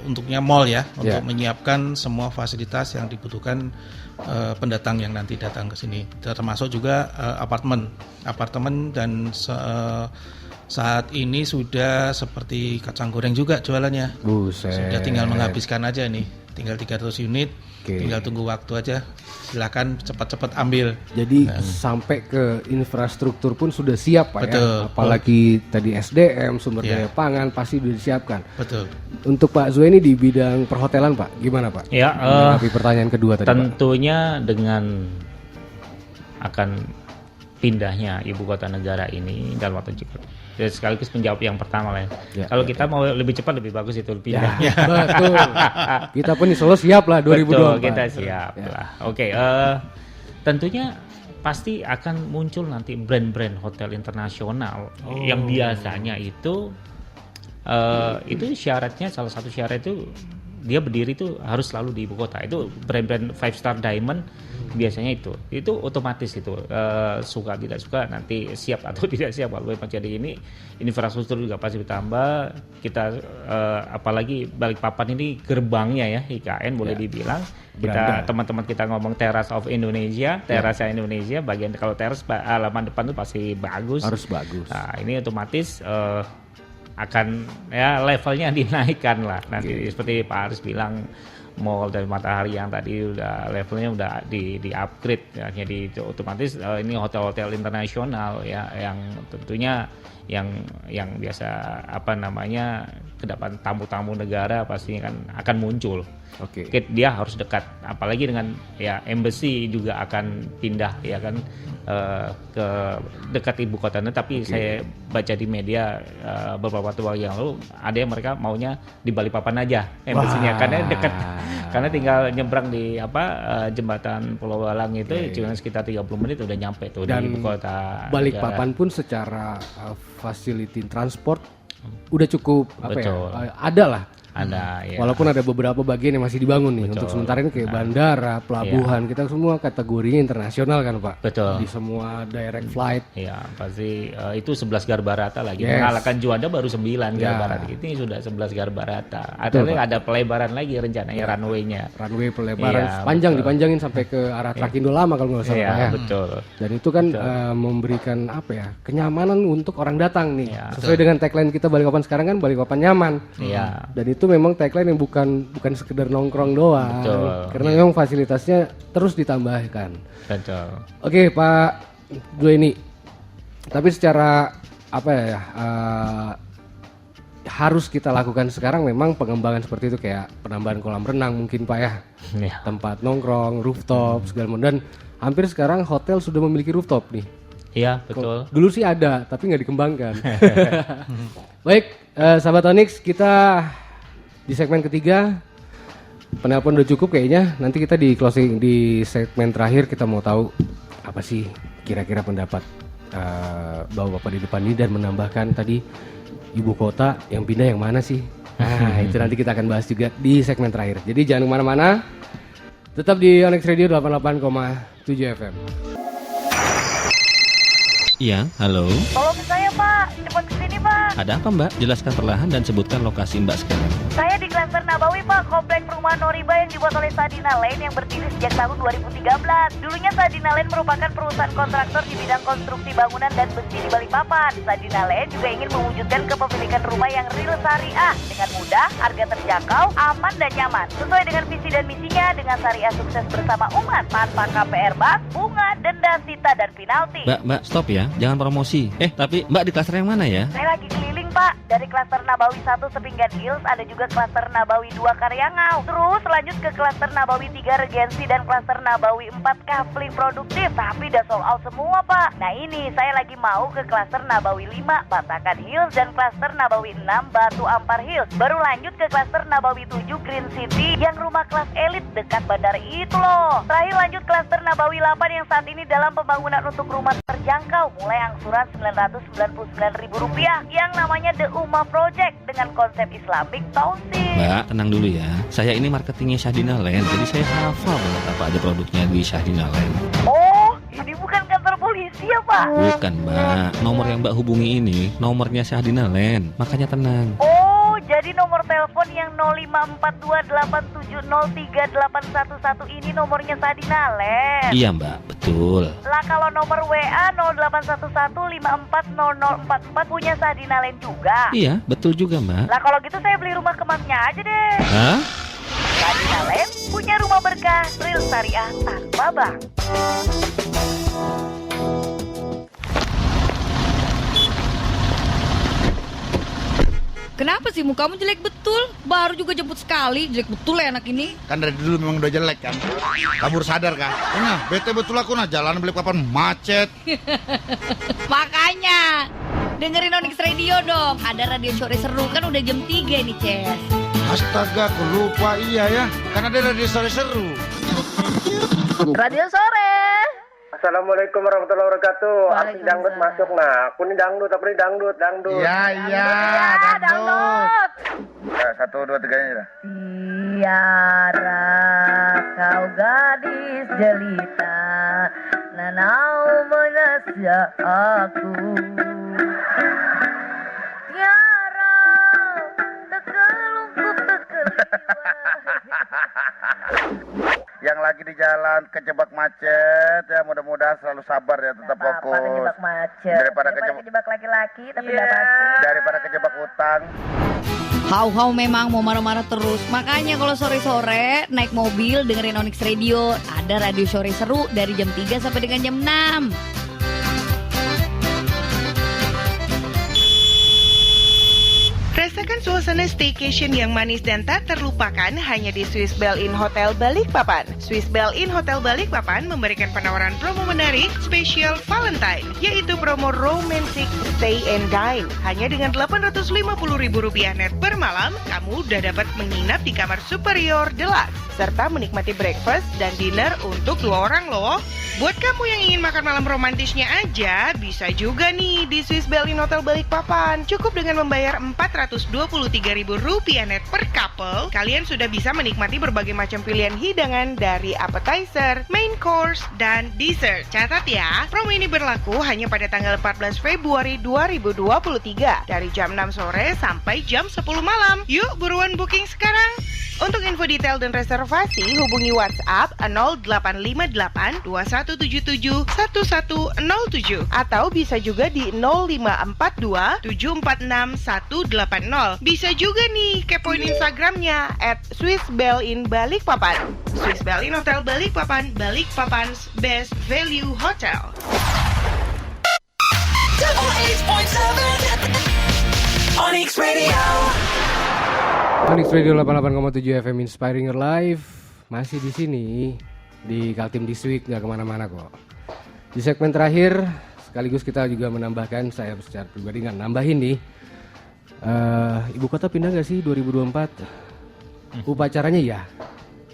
untuknya mall ya, untuk menyiapkan semua fasilitas yang dibutuhkan pendatang yang nanti datang ke sini. Termasuk juga apartemen dan saat ini sudah seperti kacang goreng juga jualannya. Sudah tinggal menghabiskan aja nih. Tinggal 300 unit, tinggal tunggu waktu aja. Silakan cepat-cepat ambil. Jadi sampai ke infrastruktur pun sudah siap Pak Betul. ya. Apalagi tadi SDM, sumber daya pangan pasti sudah disiapkan. Betul. Untuk Pak Zueni di bidang perhotelan Pak, gimana Pak? Ya, tapi pertanyaan kedua tadi tentunya Pak. Dengan akan pindahnya ibu kota negara ini dalam waktu cepat. Sekaligus menjawab yang pertama lah. Kalau kita mau lebih cepat lebih bagus itu pindah. Betul. Kita pun di Solo siap lah 2024. Betul, kita siap lah. Oke, tentunya pasti akan muncul nanti brand-brand hotel internasional yang biasanya itu syaratnya, salah satu syarat itu dia berdiri itu harus selalu di ibu kota. Itu brand-brand 5-star diamond biasanya itu otomatis itu suka tidak suka nanti siap atau tidak siap kalau memang jadi ini infrastruktur juga pasti ditambah. Kita apalagi Balikpapan ini gerbangnya ya IKN boleh dibilang. Kita teman-teman kita ngomong teras of Indonesia, terasnya Indonesia, bagian kalau teras halaman depan itu pasti bagus. Harus bagus. Nah, ini otomatis akan ya levelnya dinaikkan lah nanti seperti Pak Aris bilang, mall dari Matahari yang tadi udah levelnya udah di upgrade ya, jadi otomatis ini hotel-hotel internasional ya yang tentunya yang biasa kedapat tamu-tamu negara pastinya kan akan muncul. Dia harus dekat, apalagi dengan ya embassy juga akan pindah ya kan ke dekat ibu kotanya. Tapi saya baca di media beberapa waktu yang lalu ada yang mereka maunya di Balikpapan aja embassy-nya karena dekat, karena tinggal nyebrang di jembatan Pulau Walang itu cuma sekitar 30 menit udah nyampe tuh di ibu kota. Balikpapan pun secara facility transport udah cukup ada lah. Ada, ya. Walaupun ada beberapa bagian yang masih dibangun nih. Untuk sementara ini kayak bandara, pelabuhan, kita semua kategorinya internasional kan Pak. Betul. Di semua direct flight. Iya, pasti itu 11 garba rata lagi. Mengalahkan Juanda baru 9 garba rata. Ini sudah 11 garba rata. Ada pelebaran lagi rencananya runway-nya. Runway pelebaran dipanjangin sampai ke arah Trakindo Lama kalau nggak salah. Iya, betul. Dan itu kan memberikan kenyamanan untuk orang datang nih. Sesuai dengan tagline kita Balikpapan sekarang kan Balikpapan nyaman. Iya. Dan itu memang tagline yang bukan sekedar nongkrong doang. Betul. Karena memang fasilitasnya terus ditambahkan. Betul. Oke Pak Zueni, tapi secara harus kita lakukan sekarang memang pengembangan seperti itu, kayak penambahan kolam renang mungkin Pak ya. Tempat nongkrong, rooftop segala macam, dan hampir sekarang hotel sudah memiliki rooftop nih. Iya, betul. Dulu sih ada tapi nggak dikembangkan. Baik, sahabat Onyx, kita di segmen ketiga, penelpon udah cukup kayaknya. Nanti kita di closing di segmen terakhir kita mau tahu apa sih kira-kira pendapat bapak-bapak di depan ini, dan menambahkan tadi ibu kota yang pindah yang mana sih? Nah itu nanti kita akan bahas juga di segmen terakhir. Jadi jangan kemana-mana, tetap di Onyx Radio 88,7 FM. Iya, halo. Tolong saya Pak, cepat kesini Pak. Ada apa Mbak? Jelaskan perlahan dan sebutkan lokasi Mbak sekarang. Saya di klaster Nabawi Pak, komplek perumahan Noriba yang dibuat oleh Sadina Lane yang berdiri sejak tahun 2013. Dulunya Sadina Lane merupakan perusahaan kontraktor di bidang konstruksi bangunan dan besi di Balikpapan. Sadina Lane juga ingin mewujudkan kepemilikan rumah yang real syariah dengan mudah, harga terjangkau, aman dan nyaman. Sesuai dengan visi dan misinya dengan syariah sukses bersama umat tanpa KPR bank, bunga, denda, sita dan penalti. Mbak, stop ya. Jangan promosi. Tapi Mbak di klaster yang mana ya? Saya lagi keliling Pak, dari klaster Nabawi 1 Sepinggan Hills, ada juga klaster Nabawi 2 Karyangau. Terus lanjut ke klaster Nabawi 3 Regensi dan klaster Nabawi 4 Kafling Produktif. Tapi udah sold out semua Pak. Nah ini saya lagi mau ke klaster Nabawi 5 Batakan Hills dan klaster Nabawi 6 Batu Ampar Hills. Baru lanjut ke klaster Nabawi 7 Green City yang rumah kelas elit dekat bandara itu loh. Terakhir lanjut klaster Nabawi 8 yang saat ini dalam pembangunan untuk rumah terjangkau mulai angsuran Rp999.000 yang namanya The Uma Project dengan konsep Islamic Township. Mbak, tenang dulu ya. Saya ini marketingnya Syahidina Land, jadi saya hafal banget apa aja produknya di Syahidina Land. Oh, ini bukan kantor polisi ya Pak? Bukan Mbak, nomor yang Mbak hubungi ini nomornya Syahidina Land, makanya tenang. Oh, jadi nomor telepon yang 054287038111 ini nomornya Sadina Land. Iya Mbak, betul. Lah kalau nomor WA 0811540044 punya Sadina Land juga. Iya, betul juga Mbak. Lah kalau gitu saya beli rumah ke Masnya aja deh. Hah? Sadina Land punya rumah berkah real syariah tanpa bank. Kenapa sih mukamu jelek betul? Baru juga jemput sekali, jelek betul ya anak ini. Kan dari dulu memang udah jelek kan. Kabur sadar kah? Nah, bete betul aku jalan Balikpapan macet. Makanya dengerin Onyx Radio dong. Ada radio sore seru kan udah jam 3 nih, Ces. Astaga, aku lupa ya. Kan ada radio sore seru. Radio sore. Assalamualaikum warahmatullahi wabarakatuh. Artis dangdut masuk nah. Aku ini dangdut, apa ini dangdut. Iya, dangdut. Ya, 1, 2, 3-nya dah. Tiara kau gadis jelita, nanau menasya aku. Tiara tekelungkup Yang lagi di jalan kejebak macet ya, mudah-mudahan selalu sabar ya, tetap fokus. Kejebak macet Daripada kejebak laki-laki tapi nggak pasti. Daripada kejebak utang. Hau-hau memang mau marah-marah terus. Makanya kalau sore-sore naik mobil dengerin Onyx Radio. Ada radio sore seru dari jam 3 sampai dengan jam 6. Rasakan suasana staycation yang manis dan tak terlupakan hanya di Swiss Bell Inn Hotel Balikpapan. Swiss Bell Inn Hotel Balikpapan memberikan penawaran promo menarik spesial Valentine, yaitu promo Romantic Stay and Dine. Hanya dengan Rp850.000 net per malam, kamu udah dapat menginap di kamar superior deluxe, serta menikmati breakfast dan dinner untuk 2 orang loh. Buat kamu yang ingin makan malam romantisnya aja, bisa juga nih di Swiss Bell Inn Hotel Balikpapan. Cukup dengan membayar Rp423.000 net per couple, kalian sudah bisa menikmati berbagai macam pilihan hidangan dari appetizer, main course, dan dessert. Catat ya, promo ini berlaku hanya pada tanggal 14 Februari 2023 dari jam 6 sore sampai jam 10 malam. Yuk buruan booking sekarang. Untuk info detail dan reservasi, hubungi WhatsApp 0858 2177 1107 atau bisa juga di 0542 746 180. Bisa juga nih kepoin Instagramnya @SwissBellInBalikpapan. Swiss Bell Inn Hotel Balikpapan, Balikpapan's best value hotel. Onyx Radio. Onyx Radio 88,7 FM Inspiring Your Life masih di sini di Kaltim This Week, nggak kemana-mana kok. Di segmen terakhir sekaligus kita juga menambahkan, saya secara pribadi nggak nambahin nih, ibu kota pindah nggak sih 2024? Upacaranya ya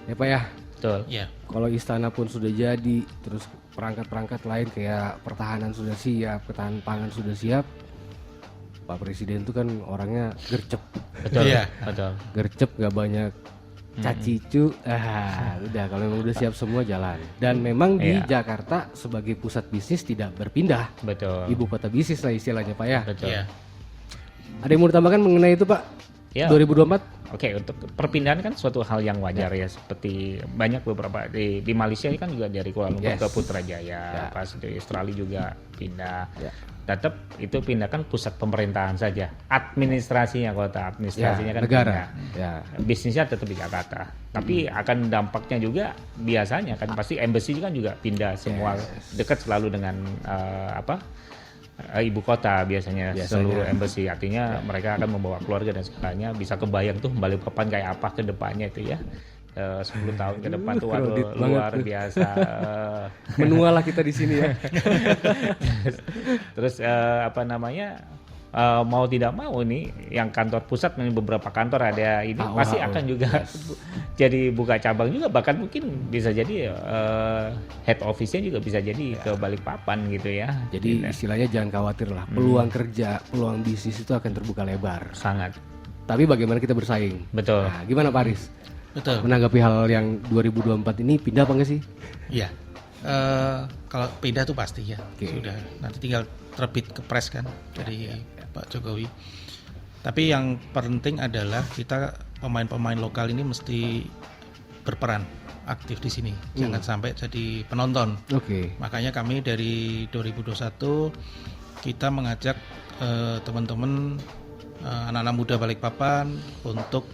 Pak ya. Betul. Ya. Kalau istana pun sudah jadi, terus perangkat-perangkat lain kayak pertahanan sudah siap, ketahanan pangan sudah siap. Pak Presiden itu kan orangnya gercep. Betul. Iya. Betul. Gercep, gak banyak cacicu. Udah kalau memang udah siap semua jalan. Dan memang di Jakarta sebagai pusat bisnis tidak berpindah. Betul. Ibu kota bisnis lah istilahnya Pak ya. Betul. Ada yang mau ditambahkan mengenai itu Pak? Ya. 2024? Oke, untuk perpindahan kan suatu hal yang wajar ya, seperti banyak beberapa di Malaysia kan juga dari Kuala Lumpur ke Putrajaya, pas di Australia juga pindah. Tetap itu pindah kan pusat pemerintahan saja, administrasinya kota, administrasinya kan negara. Bisnisnya tetap di Jakarta. Tapi akan dampaknya juga biasanya kan pasti embassy kan juga pindah semua dekat selalu dengan ibu kota biasanya seluruh embassy, artinya mereka akan membawa keluarga dan segalanya. Bisa kebayang tuh Balikpapan kayak apa ke depannya itu ya. 10 tahun ke depan tuh luar biasa. Menua lah kita di sini ya. Terus mau tidak mau nih yang kantor pusat, beberapa kantor ada ini pasti akan juga jadi buka cabang juga, bahkan mungkin bisa jadi head office-nya juga bisa jadi ke Balikpapan gitu ya. Jadi istilahnya jangan khawatir lah, peluang kerja, peluang bisnis itu akan terbuka lebar. Sangat. Tapi bagaimana kita bersaing? Betul. Nah, gimana Pak Aris? Betul. Menanggapi hal yang 2024 ini, pindah apa enggak sih? Iya. Kalau pindah tuh pasti ya. Sudah. Nanti tinggal terbit kepres kan dari Pak Jokowi. Tapi yang penting adalah kita pemain-pemain lokal ini mesti berperan aktif di sini. Jangan sampai jadi penonton. Makanya kami dari 2021 kita mengajak teman-teman anak-anak muda Balikpapan untuk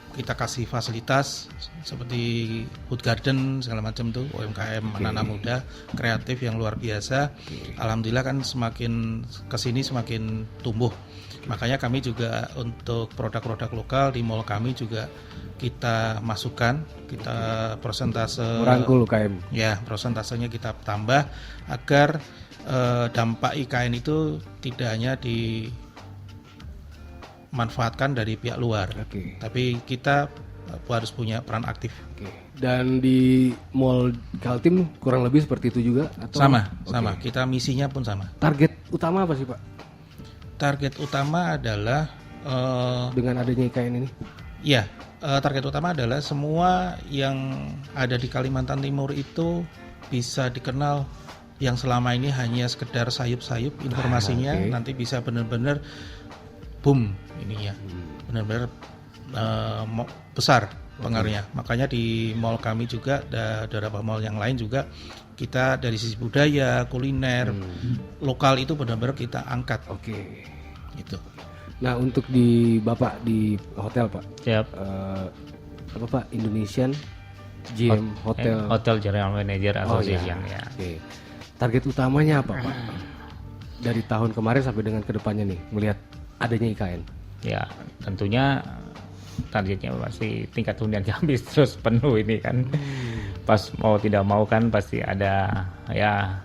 kita kasih fasilitas seperti food garden segala macam tuh, UMKM anak-anak muda kreatif yang luar biasa. Alhamdulillah kan semakin kesini semakin tumbuh. Makanya kami juga untuk produk-produk lokal di mall kami juga kita masukkan, kita persentase merangkul UKM. Ya, persentasenya kita tambah agar dampak IKN itu tidak hanya dimanfaatkan dari pihak luar, tapi kita harus punya peran aktif. Dan di mall Kaltim kurang lebih seperti itu juga? Atau? Sama. Kita misinya pun sama. Target utama apa sih Pak? Target utama adalah dengan adanya IKN ini? Ya, target utama adalah semua yang ada di Kalimantan Timur itu bisa dikenal, yang selama ini hanya sekedar sayup-sayup informasinya, nanti bisa benar-benar boom ininya, benar-benar besar pengaruhnya. Makanya di mall kami juga, ada beberapa mall yang lain juga, kita dari sisi budaya, kuliner, lokal itu benar-benar kita angkat. Gitu. Nah, untuk di Bapak di hotel Pak, apa Pak, Indonesian GM Hotel General Manager Association ya. Target utamanya apa Pak? Dari tahun kemarin sampai dengan kedepannya nih, melihat adanya IKN. Ya, tentunya targetnya pasti tingkat huniannya habis terus penuh ini kan. Pas mau tidak mau kan pasti ada ya.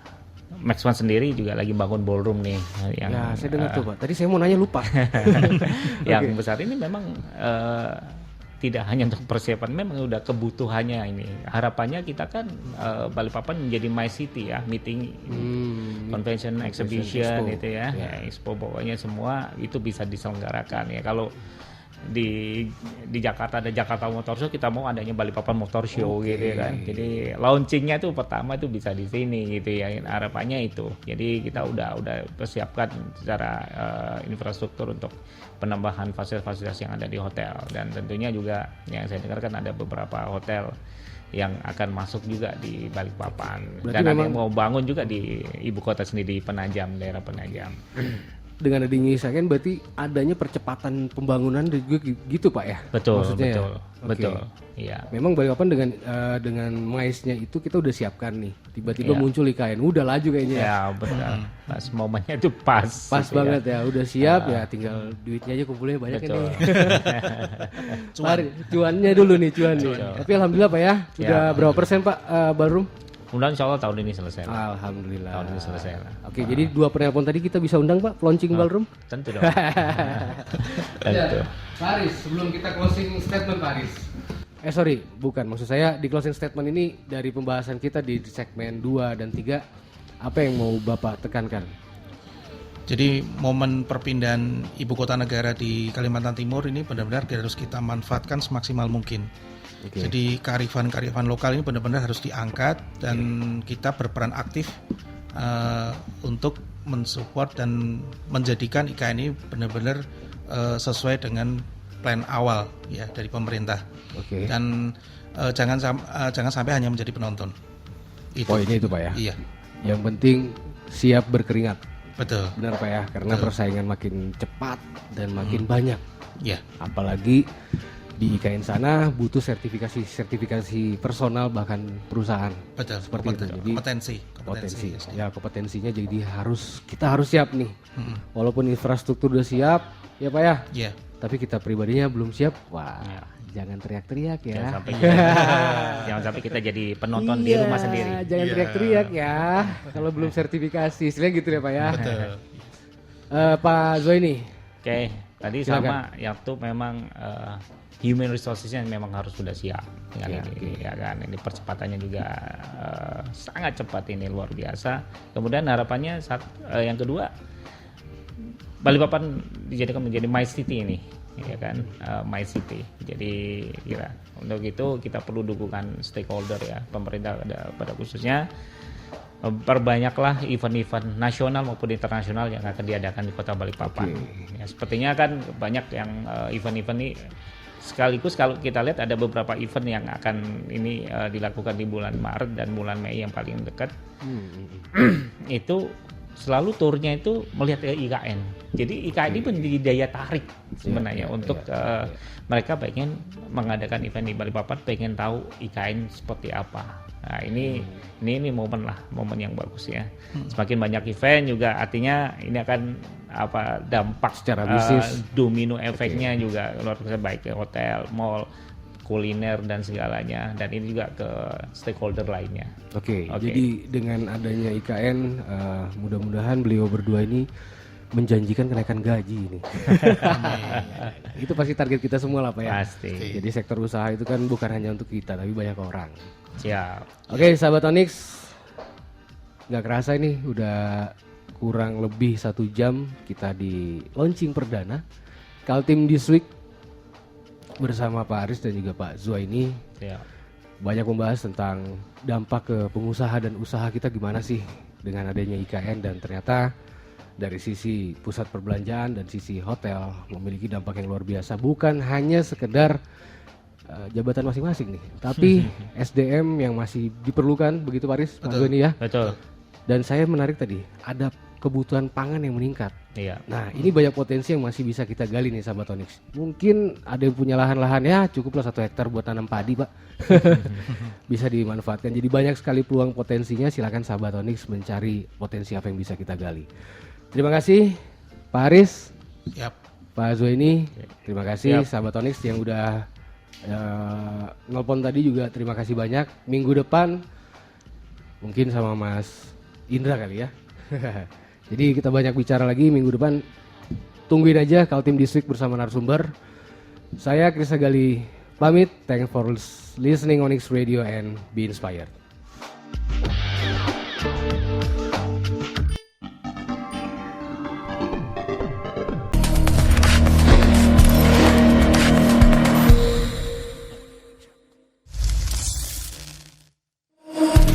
Max One sendiri juga lagi bangun ballroom nih. Ya, saya dengar tuh Pak. Tadi saya mau nanya lupa. Yang besar ini memang tidak hanya untuk persiapan, memang udah kebutuhannya ini. Harapannya kita kan Balikpapan menjadi my city ya, meeting, convention, exhibition itu ya, expo, pokoknya semua itu bisa diselenggarakan ya. Kalau di Jakarta ada Jakarta Motor Show, kita mau adanya Balikpapan Motor Show gitu kan. Jadi launchingnya tuh pertama itu bisa di sini gitu ya. Harapannya itu. Jadi kita udah persiapkan secara infrastruktur untuk penambahan fasilitas-fasilitas yang ada di hotel, dan tentunya juga yang saya dengar kan ada beberapa hotel yang akan masuk juga di Balikpapan. Berarti dan ada yang mau bangun juga di ibu kota sendiri, di Penajam, daerah Penajam. Dengan adanya IKN berarti adanya percepatan pembangunan juga gitu Pak ya? Betul, maksudnya betul. Iya. Memang Balikpapan dengan MAIS-nya itu kita udah siapkan nih. Tiba-tiba muncul IKN, udah laju kayaknya. Ya, betul. Pas momennya itu pas. Pas gitu banget ya, udah siap ya, tinggal duitnya aja kumpulnya banyak ini. Cuannya dulu nih, cuan. Tapi alhamdulillah Pak ya, sudah berapa persen Pak Ballroom? Mudah insya Allah tahun ini selesai. Alhamdulillah. Tahun ini selesai. Oke, jadi 2 penelpon tadi kita bisa undang Pak, launching ballroom? Tentu dong. Tentu. Pak Aris, sebelum kita closing statement Pak Aris. Sorry, bukan. Maksud saya di closing statement ini dari pembahasan kita di segmen 2 dan 3, apa yang mau Bapak tekankan? Jadi momen perpindahan ibu kota negara di Kalimantan Timur ini benar-benar harus kita manfaatkan semaksimal mungkin. Jadi kearifan lokal ini benar-benar harus diangkat dan kita berperan aktif untuk mensupport dan menjadikan IKN ini benar-benar sesuai dengan plan awal ya dari pemerintah. Oke. Dan jangan sampai hanya menjadi penonton. Poinnya itu Pak ya. Iya. Yang penting siap berkeringat. Betul. Benar Pak ya, karena persaingan makin cepat dan makin banyak. Iya. Apalagi di IKN sana butuh sertifikasi personal bahkan perusahaan. Betul. Seperti itu. Jadi kompetensi. Ya, kompetensinya jadi kita harus siap nih. Walaupun infrastruktur udah siap, ya Pak ya. Iya. Tapi kita pribadinya belum siap. Wah, jangan teriak-teriak ya. Jangan sampai kita jadi penonton di rumah sendiri. Jangan teriak-teriak ya. Kalau belum sertifikasi, istilahnya gitu ya Pak ya. Betul. Pak Zoini. Oke, tadi Silakan. sama yang tuh memang human resources-nya memang harus sudah siap dengan ini, ya kan. Ini percepatannya juga sangat cepat, ini luar biasa. Kemudian harapannya yang kedua, Balikpapan dijadikan menjadi My City ini, ya kan, My City. Jadi kira untuk itu kita perlu dukungan stakeholder ya, pemerintah pada khususnya. Perbanyaklah event-event nasional maupun internasional yang akan diadakan di Kota Balikpapan. Ya, sepertinya kan banyak yang event-event ini sekaligus kalau kita lihat ada beberapa event yang akan ini dilakukan di bulan Maret dan bulan Mei yang paling dekat. Itu selalu turnya itu melihat IKN. Jadi IKN ini menjadi daya tarik sebenarnya untuk mereka pengen mengadakan event di Balikpapan, pengen tahu IKN seperti apa. Nah, ini momen yang bagus ya. Semakin banyak event juga artinya ini akan dampak secara bisnis, domino efeknya juga luar biasa, baik ke hotel, mall, kuliner dan segalanya, dan ini juga ke stakeholder lainnya. Oke. Jadi dengan adanya IKN, mudah-mudahan beliau berdua ini menjanjikan kenaikan gaji ini. Itu pasti target kita semua lah Pak ya. Pasti. Jadi sektor usaha itu kan bukan hanya untuk kita tapi banyak orang. Siap. Oke, sahabat Onyx, nggak kerasa ini udah kurang lebih 1 jam kita di launching perdana Kaltim This Week bersama Pak Aris dan juga Pak Zuaini. Banyak membahas tentang dampak ke pengusaha dan usaha kita gimana sih dengan adanya IKN, dan ternyata dari sisi pusat perbelanjaan dan sisi hotel memiliki dampak yang luar biasa, bukan hanya sekedar jabatan masing-masing nih, tapi SDM yang masih diperlukan, begitu Pak Aris, Pak Zuaini ya. Betul. Dan saya menarik tadi, ada kebutuhan pangan yang meningkat. Iya. Nah, ini banyak potensi yang masih bisa kita gali nih sahabat Onyx. Mungkin ada yang punya lahan-lahan ya cukuplah 1 hektar buat tanam padi Pak. Bisa dimanfaatkan. Jadi banyak sekali peluang potensinya. Silakan sahabat Onyx mencari potensi apa yang bisa kita gali. Terima kasih Pak Aris. Pak Zuaini. Terima kasih sahabat Onyx yang udah nelpon tadi juga, terima kasih banyak. Minggu depan mungkin sama Mas Indra kali ya. Jadi kita banyak bicara lagi minggu depan. Tungguin aja Kaltim This Week bersama narasumber. Saya Krista Gali pamit. Thanks for listening Onyx Radio and be inspired.